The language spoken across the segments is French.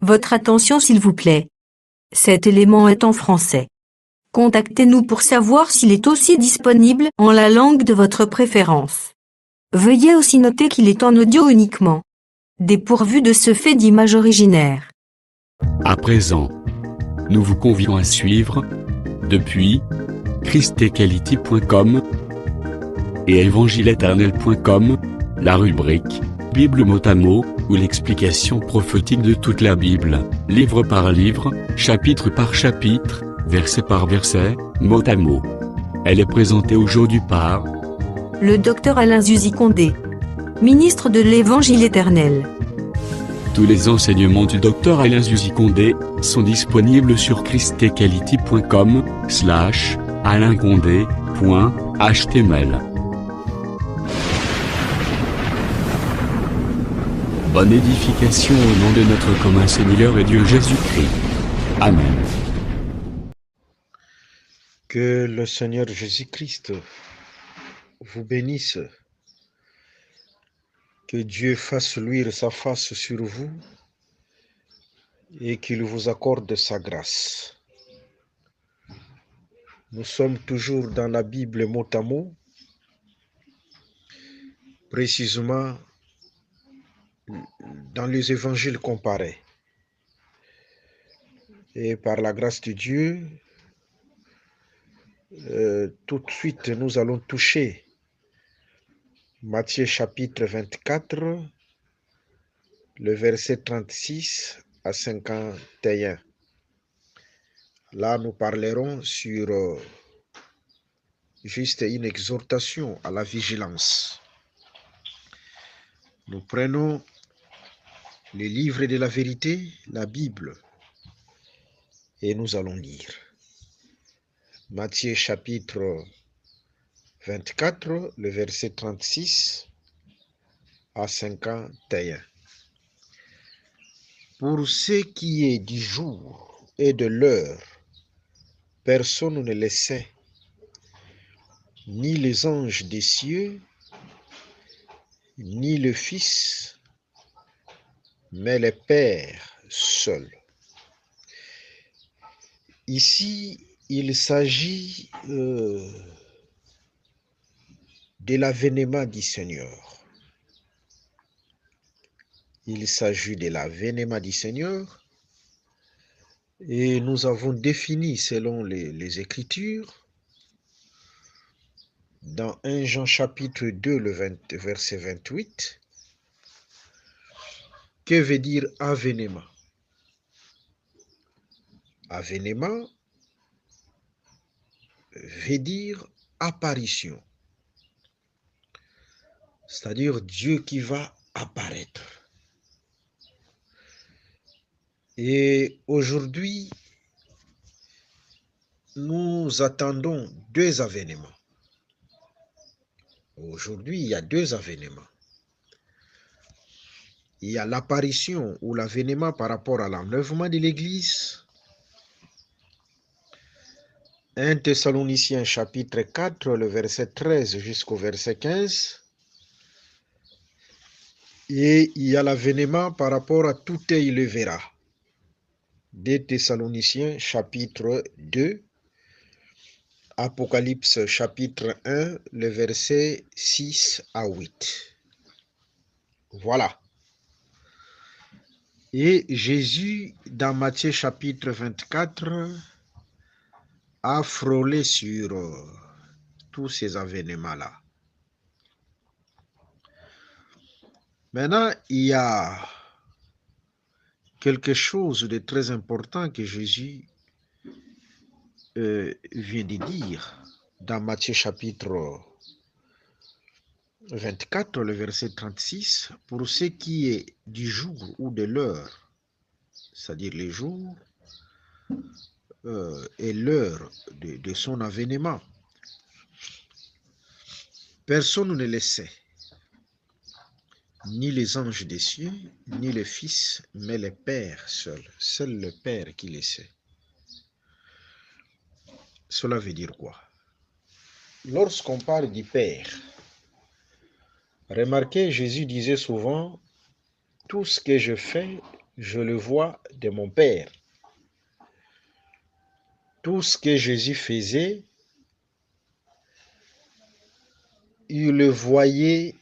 Votre attention s'il vous plaît. Cet élément est en français. Contactez-nous pour savoir s'il est aussi disponible en la langue de votre préférence. Veuillez aussi noter qu'il est en audio uniquement, dépourvu de ce fait d'image originaire. À présent, nous vous convions à suivre, depuis christequality.com et évangile-éternel.com, la rubrique Bible mot à mot, ou l'explication prophétique de toute la Bible, livre par livre, chapitre par chapitre, verset par verset, mot à mot. Elle est présentée aujourd'hui par Le docteur Alain Zuzi Condé, ministre de l'Évangile éternel. Tous les enseignements du docteur Alain Zuzi Condé sont disponibles sur christequality.com/alaincondé.html. Bonne édification au nom de notre commun Seigneur et Dieu Jésus-Christ. Amen. Que le Seigneur Jésus-Christ vous bénisse. Que Dieu fasse luire sa face sur vous et qu'il vous accorde sa grâce. Nous sommes toujours dans la Bible mot à mot, précisément dans les évangiles comparés. Et par la grâce de Dieu, tout de suite nous allons toucher Matthieu chapitre 24, le verset 36 à 51. Là, nous parlerons sur juste une exhortation à la vigilance. Nous prenons le livre de la vérité, la Bible, et nous allons lire. Matthieu chapitre 24, le verset 36 à 51. Pour ce qui est du jour et de l'heure, personne ne le sait, ni les anges des cieux, ni le Fils, mais le Père seul. Ici, il s'agit de l'avènement du Seigneur. Il s'agit de l'avènement du Seigneur et nous avons défini selon les Écritures dans 1 Jean chapitre 2, verset 28, que veut dire avènement? Avènement veut dire apparition, c'est-à-dire Dieu qui va apparaître. Et aujourd'hui, nous attendons deux avènements. Aujourd'hui, il y a deux avènements. Il y a l'apparition ou l'avènement par rapport à l'enlèvement de l'Église. 1 Thessaloniciens chapitre 4, le verset 13 jusqu'au verset 15. Et il y a l'avènement par rapport à tout œil le verra. 2 Thessaloniciens chapitre 2, Apocalypse chapitre 1, le verset 6 à 8. Voilà. Et Jésus, dans Matthieu chapitre 24, a frôlé sur tous ces avènements-là. Maintenant, il y a quelque chose de très important que Jésus vient de dire dans Matthieu chapitre 24, le verset 36, pour ce qui est du jour ou de l'heure, c'est-à-dire les jours et l'heure de son avènement. Personne ne le sait, ni les anges des cieux, ni le Fils, mais le Père seul. Seul le Père qui le sait. Cela veut dire quoi? Lorsqu'on parle du Père, remarquez, Jésus disait souvent, tout ce que je fais, je le vois de mon Père. Tout ce que Jésus faisait, il le voyait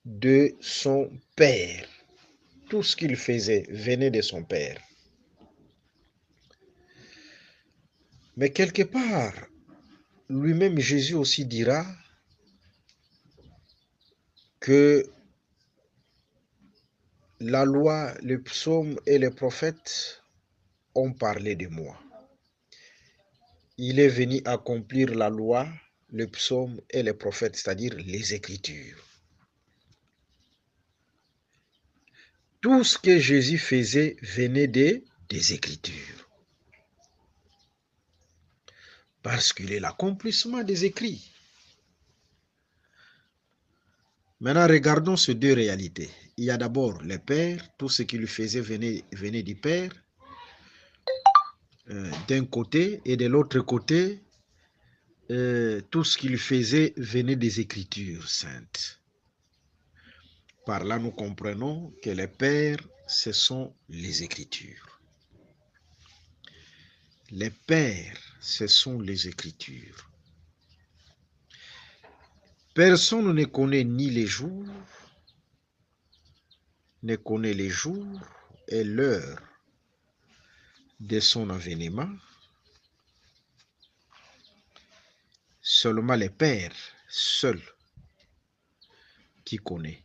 de son Père. Tout ce qu'il faisait venait de son Père. Mais quelque part, lui-même Jésus aussi dira que la loi, le psaume et les prophètes ont parlé de moi. Il est venu accomplir la loi, le psaume et les prophètes, c'est-à-dire les Écritures. Tout ce que Jésus faisait venait des Écritures. Parce qu'il est l'accomplissement des écrits. Maintenant, regardons ces deux réalités. Il y a d'abord le Père, tout ce qu'il faisait venait du Père, d'un côté, et de l'autre côté, tout ce qu'il faisait venait des Écritures saintes. Par là, nous comprenons que le Père, ce sont les Écritures. Les Pères, ce sont les Écritures. Personne ne connaît ni les jours, ne connaît les jours et l'heure de son avènement. Seulement le Père, seul, qui connaît.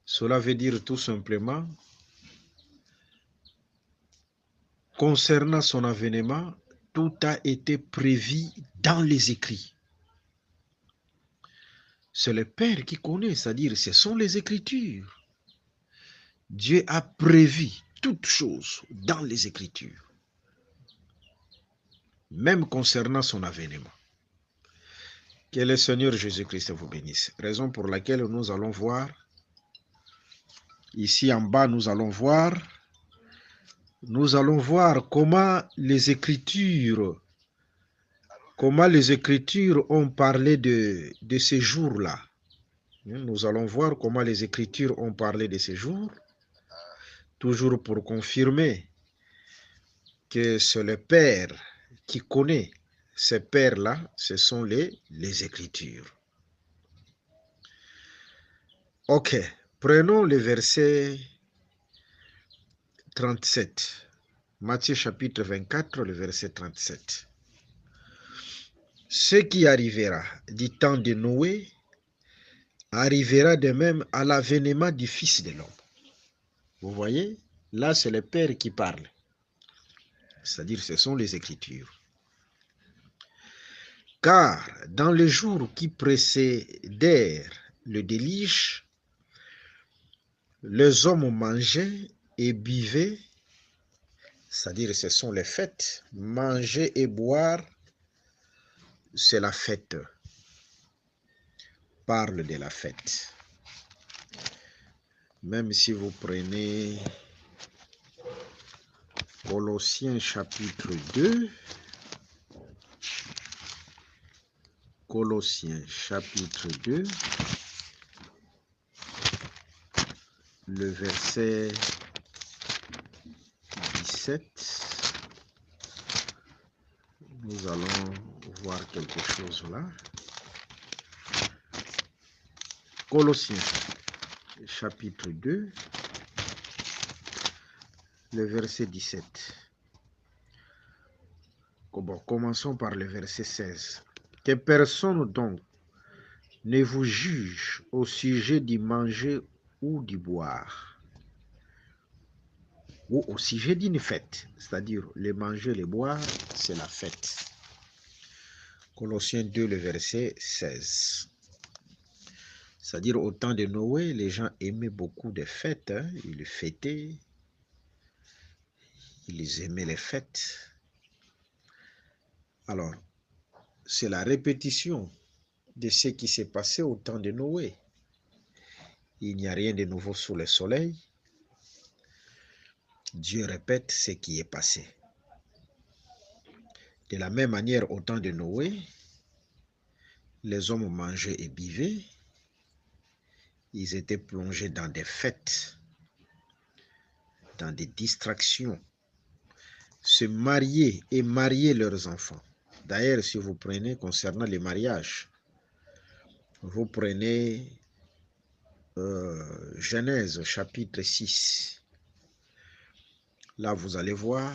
Cela veut dire tout simplement, concernant son avènement, tout a été prévu dans les écrits. C'est le Père qui connaît, c'est-à-dire ce sont les Écritures. Dieu a prévu toutes choses dans les Écritures, même concernant son avènement. Que le Seigneur Jésus-Christ vous bénisse. Raison pour laquelle nous allons voir, ici en bas, nous allons voir comment les Écritures ont parlé de ces jours-là. Nous allons voir comment les Écritures ont parlé de ces jours, toujours pour confirmer que c'est le Père qui connaît. Ces Pères-là, ce sont les Écritures. Ok, prenons le verset 37. Matthieu chapitre 24, le verset 37. Ce qui arrivera du temps de Noé arrivera de même à l'avènement du Fils de l'homme. Vous voyez, là c'est le Père qui parle. C'est-à-dire ce sont les Écritures. Car dans les jours qui précédèrent le déluge, les hommes mangeaient et buvaient, c'est-à-dire ce sont les fêtes. Manger et boire, c'est la fête. Parle de la fête. Même si vous prenez Colossiens chapitre 2, Colossiens chapitre 2, le verset 17, nous allons voir quelque chose là. Colossiens chapitre 2, le verset 17. Bon, commençons par le verset 16. Que personne donc ne vous juge au sujet du manger ou du boire, ou au sujet d'une fête, c'est-à-dire le manger, le boire, c'est la fête. Colossiens 2, le verset 16. C'est-à-dire au temps de Noé, les gens aimaient beaucoup de fêtes, ils fêtaient, ils aimaient les fêtes. Alors, c'est la répétition de ce qui s'est passé au temps de Noé. Il n'y a rien de nouveau sous le soleil. Dieu répète ce qui est passé. De la même manière, au temps de Noé, les hommes mangeaient et buvaient. Ils étaient plongés dans des fêtes. dans des distractions, se marier et marier leurs enfants. D'ailleurs, si vous prenez concernant les mariages, vous prenez Genèse chapitre 6. Là, vous allez voir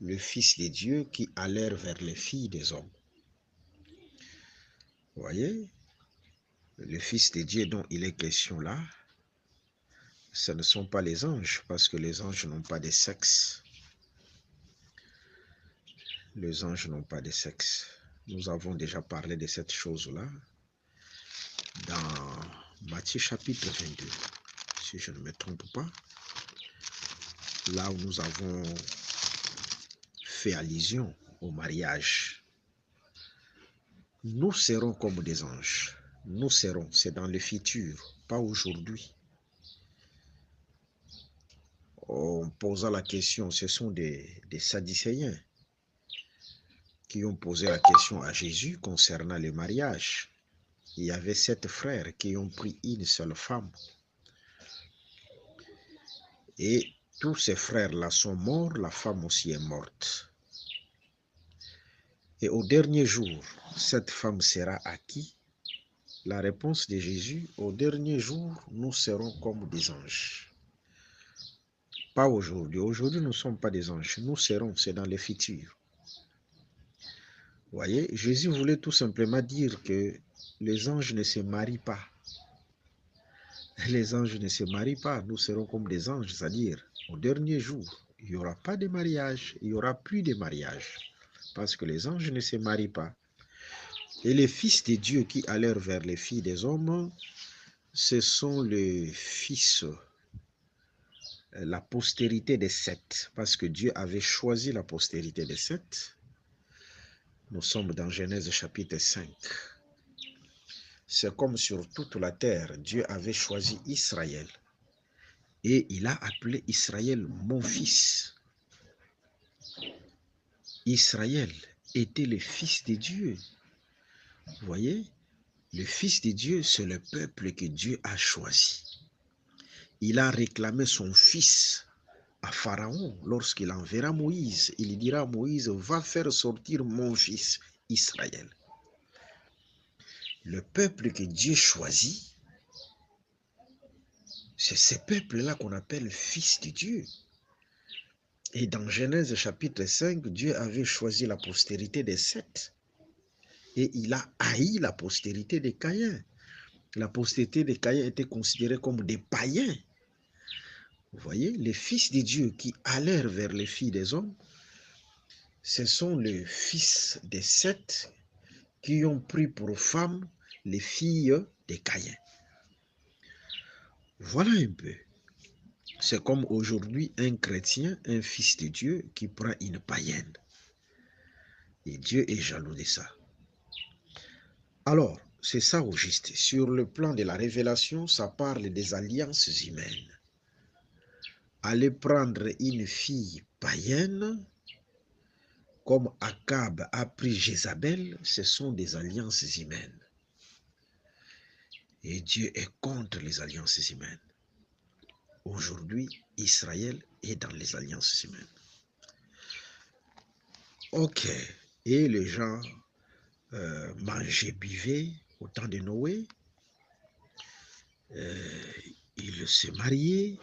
le Fils de Dieu qui allèrent vers les filles des hommes. Vous voyez, le Fils de Dieu dont il est question là, ce ne sont pas les anges, parce que les anges n'ont pas de sexe. Les anges n'ont pas de sexe. Nous avons déjà parlé de cette chose-là dans Matthieu chapitre 22, si je ne me trompe pas. Là où nous avons fait allusion au mariage. Nous serons comme des anges. Nous serons, c'est dans le futur, pas aujourd'hui. En posant la question, ce sont des Sadducéens qui ont posé la question à Jésus concernant le mariage. Il y avait 7 frères qui ont pris une seule femme. Et tous ces frères-là sont morts, la femme aussi est morte. Et au dernier jour, cette femme sera à qui? La réponse de Jésus, au dernier jour, nous serons comme des anges. Pas aujourd'hui. Aujourd'hui, nous ne sommes pas des anges. Nous serons, c'est dans le futur. Vous voyez, Jésus voulait tout simplement dire que les anges ne se marient pas. Les anges ne se marient pas. Nous serons comme des anges, c'est-à-dire, au dernier jour, il n'y aura pas de mariage, il n'y aura plus de mariage. Parce que les anges ne se marient pas. Et les fils de Dieu qui allèrent vers les filles des hommes, ce sont les fils, la postérité des Seth, parce que Dieu avait choisi la postérité des Seth. Nous sommes dans Genèse chapitre 5. C'est comme sur toute la terre, Dieu avait choisi Israël. Et il a appelé Israël mon fils. Israël était le fils de Dieu. Vous voyez, le fils de Dieu, c'est le peuple que Dieu a choisi. Il a réclamé son fils à Pharaon lorsqu'il enverra Moïse. Il dira à Moïse, va faire sortir mon fils Israël. Le peuple que Dieu choisit, c'est ce peuple-là qu'on appelle fils de Dieu. Et dans Genèse chapitre 5, Dieu avait choisi la postérité des Seth. Et il a haï la postérité de Caïn. La postérité de Caïn était considérée comme des païens. Vous voyez, les fils de Dieu qui allèrent vers les filles des hommes, ce sont les fils des Seth qui ont pris pour femmes les filles de Caïn. Voilà un peu. C'est comme aujourd'hui un chrétien, un fils de Dieu qui prend une païenne. Et Dieu est jaloux de ça. Alors, c'est ça au juste. Sur le plan de la révélation, ça parle des alliances humaines. Aller prendre une fille païenne, comme Akab a pris Jézabel, ce sont des alliances humaines. Et Dieu est contre les alliances humaines. Aujourd'hui, Israël est dans les alliances humaines. Ok. Et les gens mangeaient, buvaient au temps de Noé. Ils se mariaient.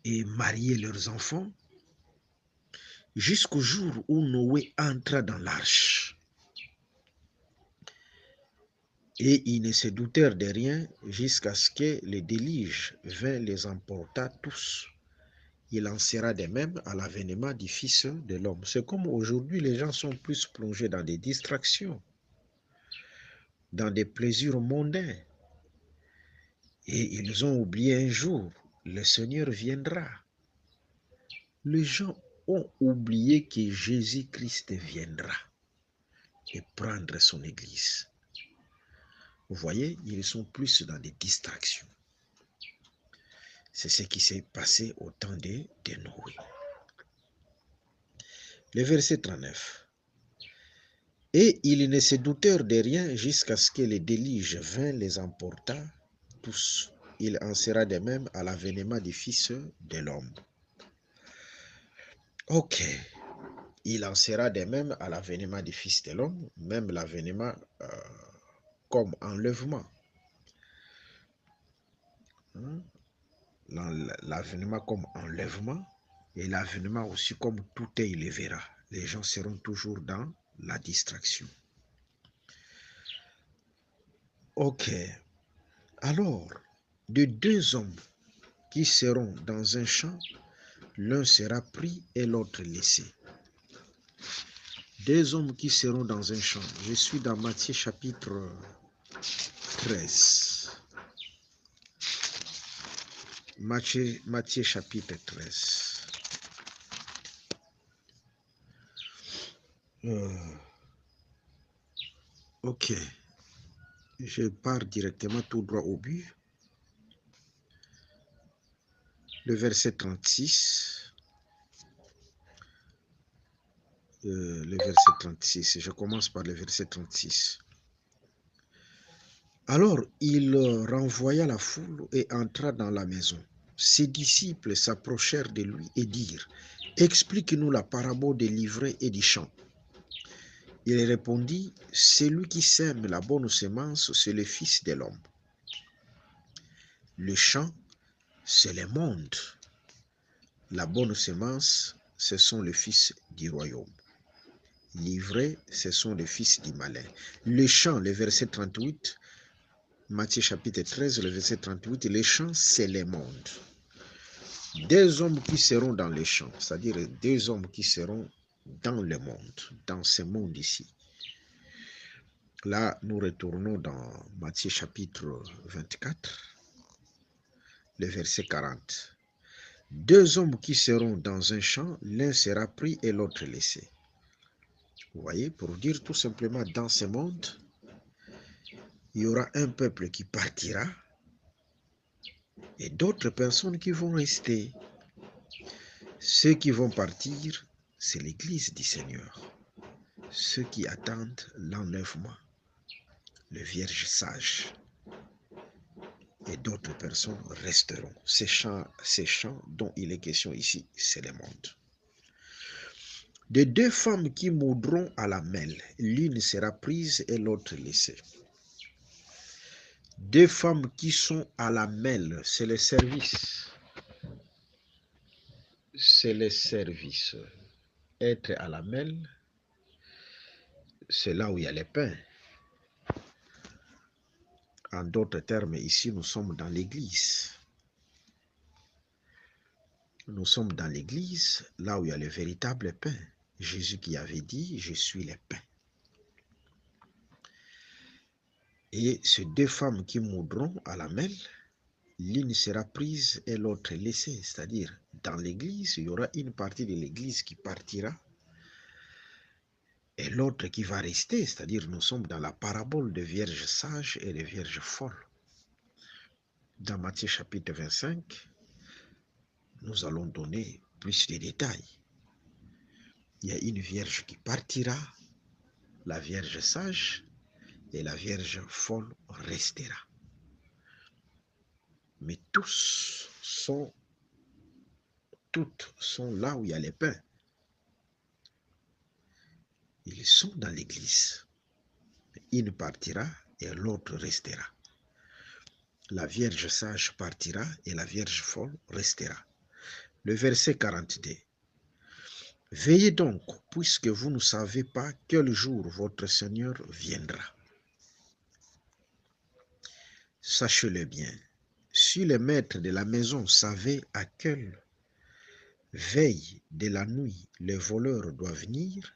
Et mariaient leurs enfants jusqu'au jour où Noé entra dans l'arche. Et ils ne se doutèrent de rien jusqu'à ce que le déluge vint les emporta tous. Il en sera de même à l'avènement du Fils de l'homme. C'est comme aujourd'hui, les gens sont plus plongés dans des distractions, dans des plaisirs mondains. Et ils ont oublié un jour, le Seigneur viendra. Les gens ont oublié que Jésus-Christ viendra et prendre son Église. Vous voyez, ils sont plus dans des distractions. C'est ce qui s'est passé au temps de Noé. Le verset 39. Et ils ne se doutèrent de rien jusqu'à ce que le déluge vint les emporta tous. Il en sera de même à l'avènement du Fils de l'homme. Ok. Il en sera de même à l'avènement du Fils de l'homme, même l'avènement comme enlèvement. Hein? L'avènement comme enlèvement et l'avènement aussi comme tout est, il le verra. Les gens seront toujours dans la distraction. Ok. Alors, de deux hommes qui seront dans un champ, l'un sera pris et l'autre laissé. Deux hommes qui seront dans un champ. Je suis dans Matthieu chapitre 13. Matthieu chapitre 13. Ok. Je pars directement tout droit au but. Le verset 36. Le verset 36. Je commence par le verset 36. Alors il renvoya la foule et entra dans la maison. Ses disciples s'approchèrent de lui et dirent: Explique-nous la parabole des livrets et du champ. Il répondit: Celui qui sème la bonne semence, c'est le Fils de l'homme. Le champ, c'est le monde. La bonne semence, ce sont les fils du royaume. Livrés, ce sont les fils du malin. Le champ, le verset 38, Matthieu chapitre 13, le verset 38, les champs, c'est le monde. Deux hommes qui seront dans les champs, c'est-à-dire deux hommes qui seront dans le monde, dans ce monde ici. Là, nous retournons dans Matthieu chapitre 24, le verset 40. Deux hommes qui seront dans un champ, l'un sera pris et l'autre laissé. Vous voyez, pour dire tout simplement, dans ce monde, il y aura un peuple qui partira et d'autres personnes qui vont rester. Ceux qui vont partir, c'est l'Église du Seigneur. Ceux qui attendent l'enlèvement, le Vierge sage. Et d'autres personnes resteront. Ces champs dont il est question ici, c'est le monde. De deux femmes qui moudront à la mêle, l'une sera prise et l'autre laissée. Deux femmes qui sont à la mêle, c'est le service. C'est le service. Être à la mêle, c'est là où il y a les pains. En d'autres termes, ici, nous sommes dans l'église. Nous sommes dans l'église, là où il y a le véritable pain. Jésus qui avait dit, je suis le pain. Et ces deux femmes qui moudront à la mêle, l'une sera prise et l'autre laissée. C'est-à-dire, dans l'église, il y aura une partie de l'église qui partira et l'autre qui va rester. C'est-à-dire, nous sommes dans la parabole de Vierge sage et de Vierge folle. Dans Matthieu chapitre 25, nous allons donner plus de détails. Il y a une vierge qui partira, la Vierge sage, et la Vierge folle restera. Mais toutes sont là où il y a les pains. Ils sont dans l'église. Une partira et l'autre restera. La Vierge sage partira et la Vierge folle restera. Le verset 42. Veillez donc, puisque vous ne savez pas quel jour votre Seigneur viendra. Sachez-le bien, si le maître de la maison savait à quelle veille de la nuit le voleur doit venir,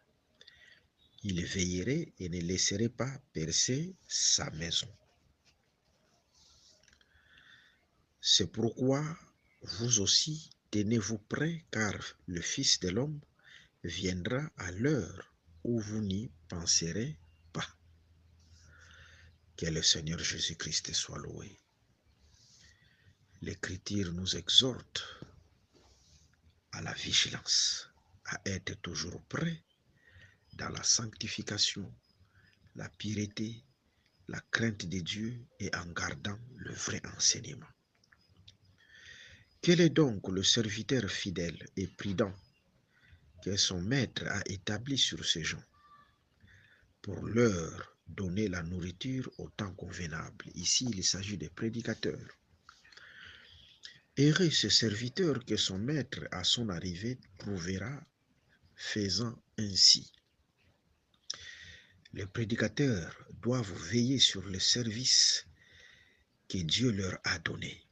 il veillerait et ne laisserait pas percer sa maison. C'est pourquoi vous aussi tenez-vous prêts, car le Fils de l'homme viendra à l'heure où vous n'y penserez pas. Que le Seigneur Jésus-Christ soit loué. L'Écriture nous exhorte à la vigilance, à être toujours prêt dans la sanctification la pureté, la crainte de Dieu et en gardant le vrai enseignement. Quel est donc le serviteur fidèle et prudent que son maître a établi sur ces gens pour leur donner la nourriture au temps convenable? Ici, il s'agit des prédicateurs. Heureux ce serviteur que son maître à son arrivée trouvera faisant ainsi. Les prédicateurs doivent veiller sur le service que Dieu leur a donné.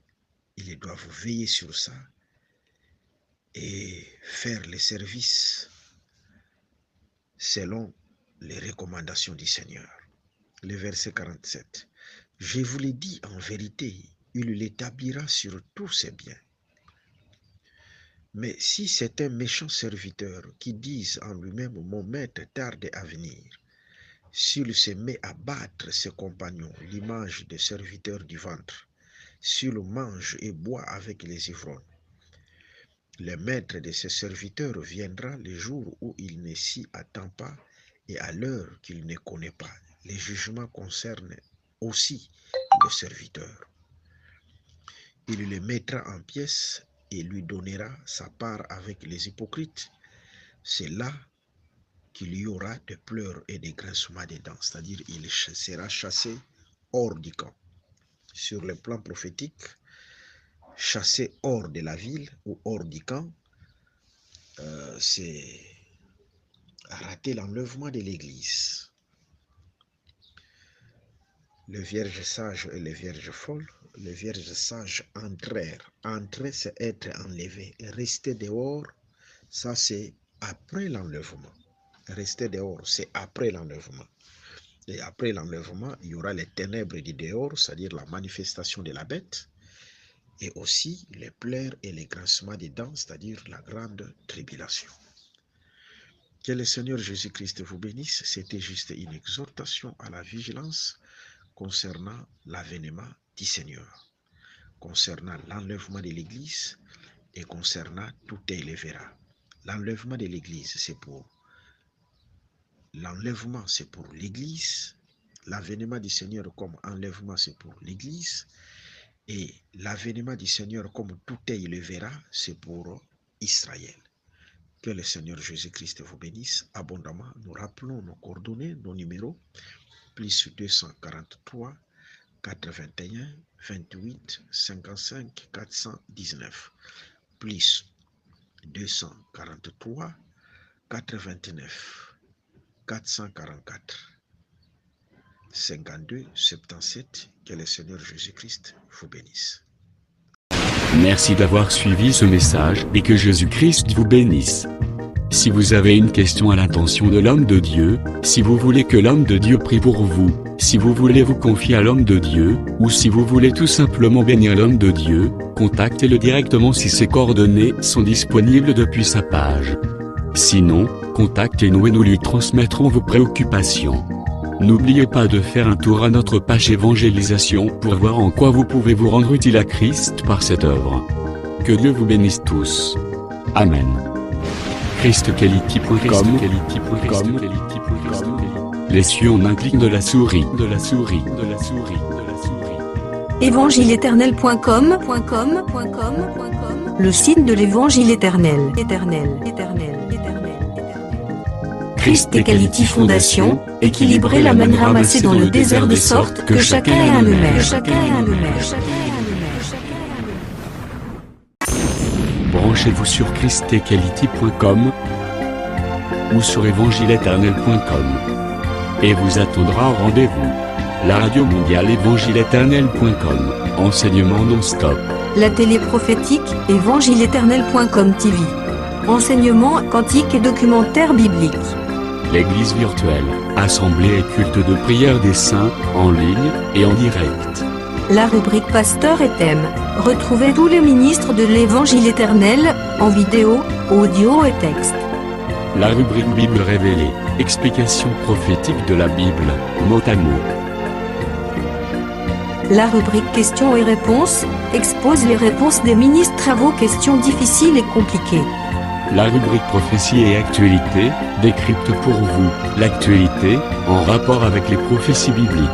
Ils doivent veiller sur ça et faire le service selon les recommandations du Seigneur. Le verset 47. Je vous l'ai dit en vérité, il l'établira sur tous ses biens. Mais si c'est un méchant serviteur qui dise en lui-même, mon maître tarde à venir, s'il se met à battre ses compagnons, l'image des serviteurs du ventre, s'il mange et boit avec les ivrognes, le maître de ses serviteurs viendra le jour où il ne s'y attend pas et à l'heure qu'il ne connaît pas. Les jugements concernent aussi le serviteur. Il le mettra en pièces et lui donnera sa part avec les hypocrites. C'est là qu'il y aura des pleurs et des grincements des dents, c'est-à-dire il sera chassé hors du camp. Sur le plan prophétique, chassé hors de la ville ou hors du camp, c'est rater l'enlèvement de l'Église. Les vierges sages et les vierges folles, les vierges sages entrèrent. Entrer, c'est être enlevé. Rester dehors, ça c'est après l'enlèvement. Rester dehors, c'est après l'enlèvement. Et après l'enlèvement, il y aura les ténèbres du dehors, c'est-à-dire la manifestation de la bête, et aussi les pleurs et les grincements des dents, c'est-à-dire la grande tribulation. Que le Seigneur Jésus-Christ vous bénisse. C'était juste une exhortation à la vigilance concernant l'avènement du Seigneur, concernant l'enlèvement de l'Église et concernant tout élèvera. L'enlèvement de l'Église, c'est pour l'enlèvement, c'est pour l'Église. L'avènement du Seigneur comme enlèvement, c'est pour l'Église. Et l'avènement du Seigneur comme tout élèvera, c'est pour Israël. Que le Seigneur Jésus-Christ vous bénisse abondamment. Nous rappelons nos coordonnées, nos numéros, plus 243 81 28 55 419, plus 243 89 444 52 77. Que le Seigneur Jésus-Christ vous bénisse. Merci d'avoir suivi ce message et que Jésus-Christ vous bénisse. Si vous avez une question à l'intention de l'homme de Dieu, si vous voulez que l'homme de Dieu prie pour vous, si vous voulez vous confier à l'homme de Dieu, ou si vous voulez tout simplement bénir l'homme de Dieu, contactez-le directement si ses coordonnées sont disponibles depuis sa page. Sinon, contactez-nous et nous lui transmettrons vos préoccupations. N'oubliez pas de faire un tour à notre page évangélisation pour voir en quoi vous pouvez vous rendre utile à Christ par cette œuvre. Que Dieu vous bénisse tous. Amen. ChristQuality.com. Les cieux en un clic de la souris. Évangile-éternel.com, le site de l'Évangile éternel. Christ Equality Fondation, équilibrer la manne ramassée dans le désert de sorte que chacun ait un maire. Branchez-vous sur ChristEquality.com ou sur évangile-éternel.com et vous attendra au rendez-vous. La radio mondiale évangile-éternel.com, enseignement non-stop. La télé prophétique, évangile-éternel.com TV. Enseignement quantique et documentaire biblique. L'église virtuelle, assemblée et culte de prière des saints, en ligne et en direct. La rubrique Pasteur et thème. Retrouvez tous les ministres de l'Évangile éternel, en vidéo, audio et texte. La rubrique Bible révélée, explication prophétique de la Bible, mot à mot. La rubrique Questions et réponses, expose les réponses des ministres à vos questions difficiles et compliquées. la rubrique prophétie et actualité, décrypte pour vous l'actualité en rapport avec les prophéties bibliques.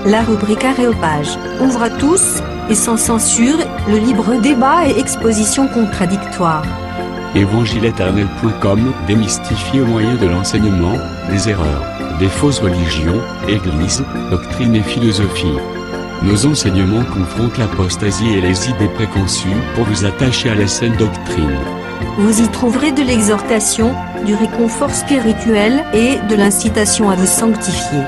La rubrique Aréopage ouvre à tous, et sans censure, le libre débat et exposition contradictoire. Évangile-éternel.com démystifie au moyen de l'enseignement, des erreurs, des fausses religions, églises, doctrines et philosophies. Nos enseignements confrontent l'apostasie et les idées préconçues pour vous attacher à la saine doctrine. Vous y trouverez de l'exhortation, du réconfort spirituel et de l'incitation à vous sanctifier.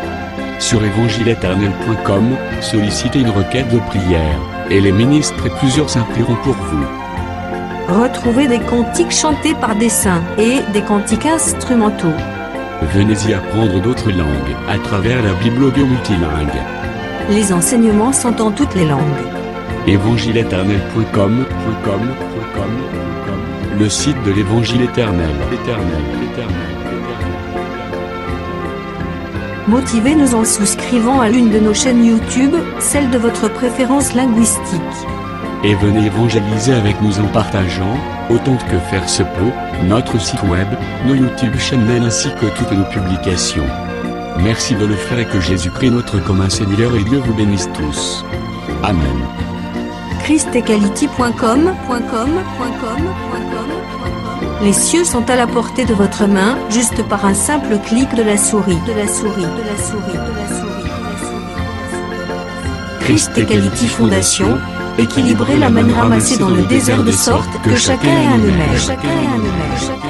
Sur évangile-éternel.com, sollicitez une requête de prière, et les ministres et plusieurs imprieront pour vous. Retrouvez des cantiques chantés par des saints et des cantiques instrumentaux. Venez y apprendre d'autres langues à travers la Bible audio multilingue. Les enseignements sont en toutes les langues. évangile-éternel.com, le site de l'Évangile éternel. Motivez-nous en souscrivant à l'une de nos chaînes YouTube, celle de votre préférence linguistique. Et venez évangéliser avec nous en partageant, autant que faire se peut, notre site web, nos YouTube channels ainsi que toutes nos publications. Merci de le faire et que Jésus-Christ notre commun Seigneur et Dieu vous bénisse tous. Amen. christequality.com. Les cieux sont à la portée de votre main, juste par un simple clic de la souris. Christ Equality Fondation, équilibrer la manne ramassée dans le désert de sorte que chacun ait un aimé.